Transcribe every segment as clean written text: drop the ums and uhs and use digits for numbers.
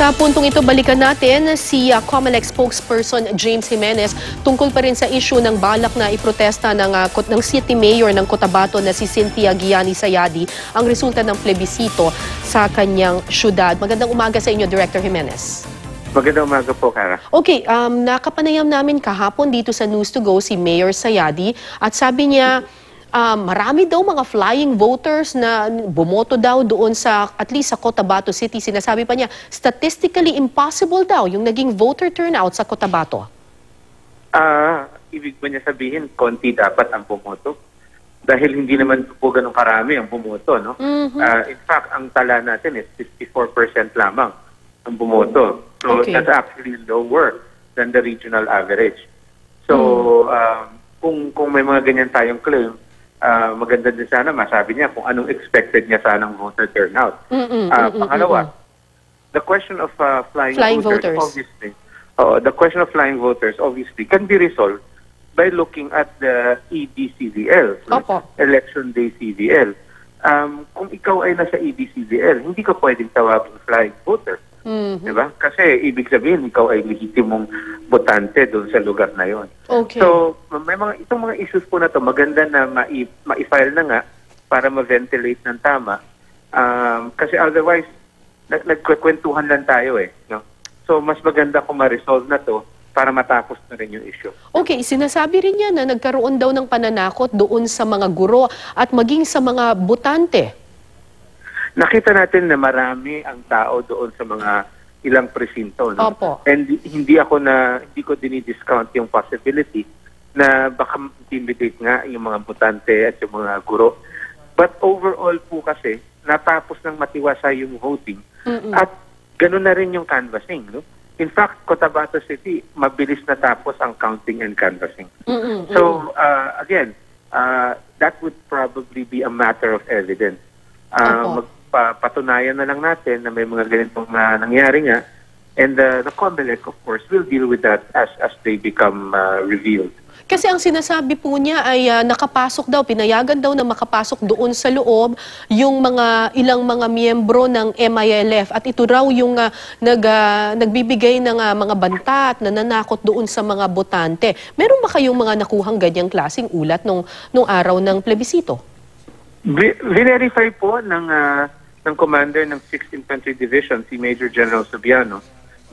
Sa puntong ito, balikan natin si COMELEC spokesperson James Jimenez tungkol pa rin sa issue ng balak na iprotesta ng City Mayor ng Cotabato na si Cynthia Giani Sayadi ang resulta ng plebisito sa kanyang syudad. Magandang umaga sa inyo, Director Jimenez. Magandang umaga po, Kara. Okay, nakapanayam namin kahapon dito sa News to Go si Mayor Sayadi at sabi niya marami daw mga flying voters na bumoto daw doon sa, at least sa Cotabato City. Sinasabi pa niya, statistically impossible daw yung naging voter turnout sa Cotabato. Ibig ba niya sabihin, konti dapat ang bumoto? Dahil hindi naman po ganun karami ang bumoto, no? In fact, ang tala natin is 54% lamang ang bumoto. So that's actually lower than the regional average. So, kung may mga ganyan tayong claim, maganda din sana masabi niya kung anong expected niya sanang voter turnout. Pangalawa, the question of flying voters, obviously, the question of flying voters obviously can be resolved by looking at the EDCVL, Election Day CVL. Kung ikaw ay nasa EDCVL, hindi ka pwedeng tawagin flying voter. Diba? Kasi ibig sabihin, ikaw ay lehitimong botante doon sa lugar na yon. So, may itong mga issues po na to maganda na ma-file na nga para ma-ventilate ng tama. Kasi otherwise, nagkwekwentuhan lang tayo eh. No? So, mas maganda kung ma-resolve na to para matapos na rin yung issue. Okay, sinasabi rin niya na nagkaroon daw ng pananakot doon sa mga guro at maging sa mga botante. Nakita natin na marami ang tao doon sa mga ilang presinto, no? And hindi ko dinidiscount yung possibility na baka intimidate nga yung mga botante at yung mga guro. But overall po kasi, natapos ng matiwasay yung voting at gano'n na rin yung canvassing, no? In fact, Cotabato City, mabilis natapos ang counting and canvassing. So, again, that would probably be a matter of evidence. Patunayan na lang natin na may mga ganitong nangyari nga, and the COMELEC, of course, will deal with that as they become revealed. Kasi ang sinasabi po niya ay nakapasok daw, pinayagan daw na makapasok doon sa loob yung ilang mga miyembro ng MILF at ito raw yung nagbibigay ng mga banta at nananakot doon sa mga botante. Meron ba kayong mga nakuhang ganyang klaseng ulat nung araw ng plebisito? Verify po ng commander ng 6th Infantry Division, si Major General Subiano,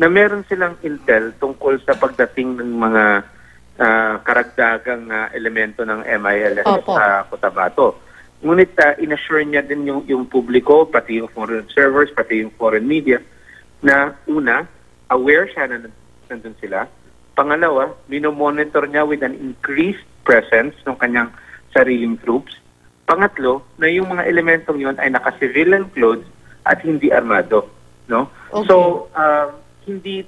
na meron silang intel tungkol sa pagdating ng mga karagdagang elemento ng MILF sa Cotabato. Ngunit inassure niya din yung publiko, pati yung foreign observers, pati yung foreign media, na una, aware siya na nandun sila. Pangalawa, minomonitor niya with an increased presence ng kanyang sariling troops. Pangatlo, na yung mga elementong yon ay naka-civilian clothes at hindi armado, no? So, hindi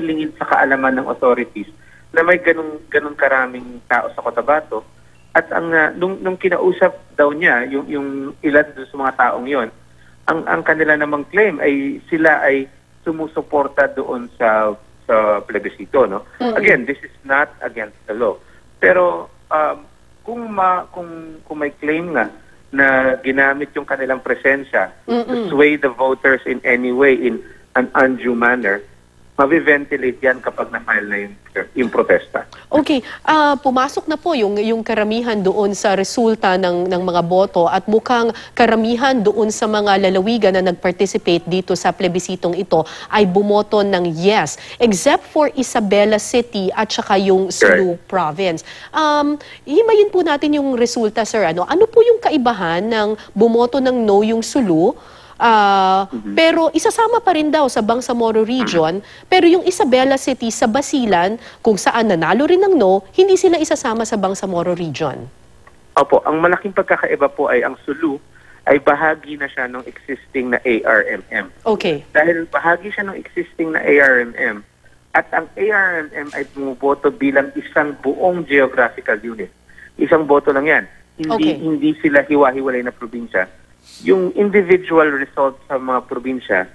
lingid sa kaalaman ng authorities na may ganun karaming tao sa Cotabato. At nung kinausap daw niya yung ilan doon sa mga taong yon, ang kanila namang claim ay sila ay sumusuporta doon sa plebisito, no? Again, this is not against the law. Pero kung may claim nga na ginamit yung kanilang presensya to sway the voters in any way in an undue manner, mabiventilate yan kapag na-file na yung protesta. Okay. Pumasok na po yung karamihan doon sa resulta ng mga boto at mukhang karamihan doon sa mga lalawigan na nag-participate dito sa plebisitong ito ay bumoto ng yes, except for Isabela City at saka yung Sulu Province. Himayin po natin yung resulta, sir. Ano po yung kaibahan ng bumoto ng no yung Sulu? Pero isasama pa rin daw sa Bangsamoro Region, pero yung Isabela City sa Basilan, kung saan nanalo rin ng no, hindi sila isasama sa Bangsamoro Region. Opo, ang malaking pagkakaiba po ay ang Sulu ay bahagi na siya ng existing na ARMM. Okay. Dahil bahagi siya ng existing na ARMM, at ang ARMM ay bumuboto bilang isang buong geographical unit. Isang boto lang yan. Hindi sila hiwa-hiwalay na probinsya. Yung individual results sa mga probinsya,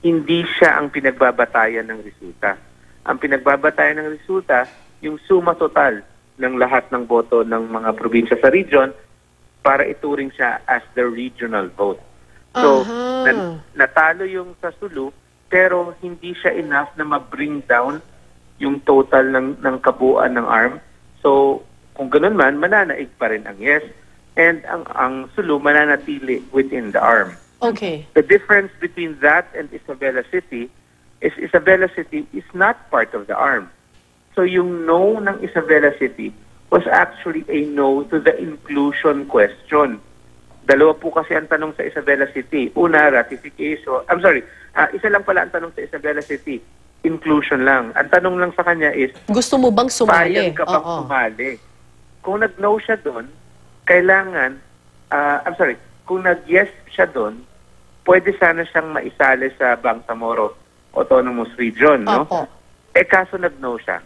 hindi siya ang pinagbabatayan ng resulta. Ang pinagbabatayan ng resulta, yung suma total ng lahat ng boto ng mga probinsya sa region para ituring siya as the regional vote. So, natalo yung sa Sulu pero hindi siya enough na ma-bring down yung total ng kabuuan ng ARM. So, kung ganun man, mananaig pa rin ang yes. And ang Sulu mananatili within the ARM. Okay. The difference between that and Isabela City is Isabela City is not part of the ARM. So yung no ng Isabela City was actually a no to the inclusion question. Dalawa po kasi ang tanong sa Isabela City. Una, ratification. Isa lang pala ang tanong sa Isabela City. Inclusion lang. Ang tanong lang sa kanya is, Gusto mo bang sumali? payag ka bang Oo. sumali? Kung nag-no siya doon, kailangan, kung nag-yes siya doon, pwede sana siyang maisali sa Bangsamoro Autonomous Region, no? Opo. Kaso nag-no siya.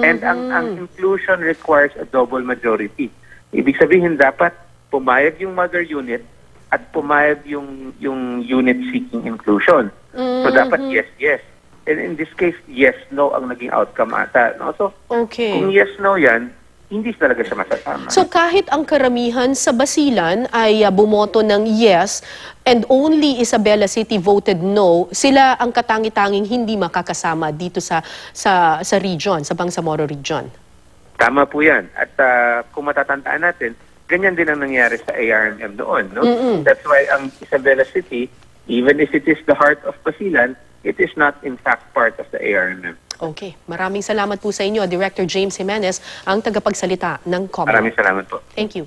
And ang inclusion requires a double majority. Ibig sabihin, dapat pumayag yung mother unit at pumayag yung unit seeking inclusion. So dapat yes, yes. And in this case, yes, no ang naging outcome ata. No? So Okay. kung yes, no yan, hindi talaga siya masasama. So kahit ang karamihan sa Basilan ay bumoto ng yes and only Isabela City voted no, sila ang katangi-tanging hindi makakasama dito sa region, sa Bangsamoro region. Tama po yan. At kung matatandaan natin, ganyan din ang nangyari sa ARMM noon. No? That's why ang Isabela City, even if it is the heart of Basilan, it is not in fact part of the ARMM. Okay. Maraming salamat po sa inyo, Director James Jimenez, ang tagapagsalita ng COMELEC. Maraming salamat po. Thank you.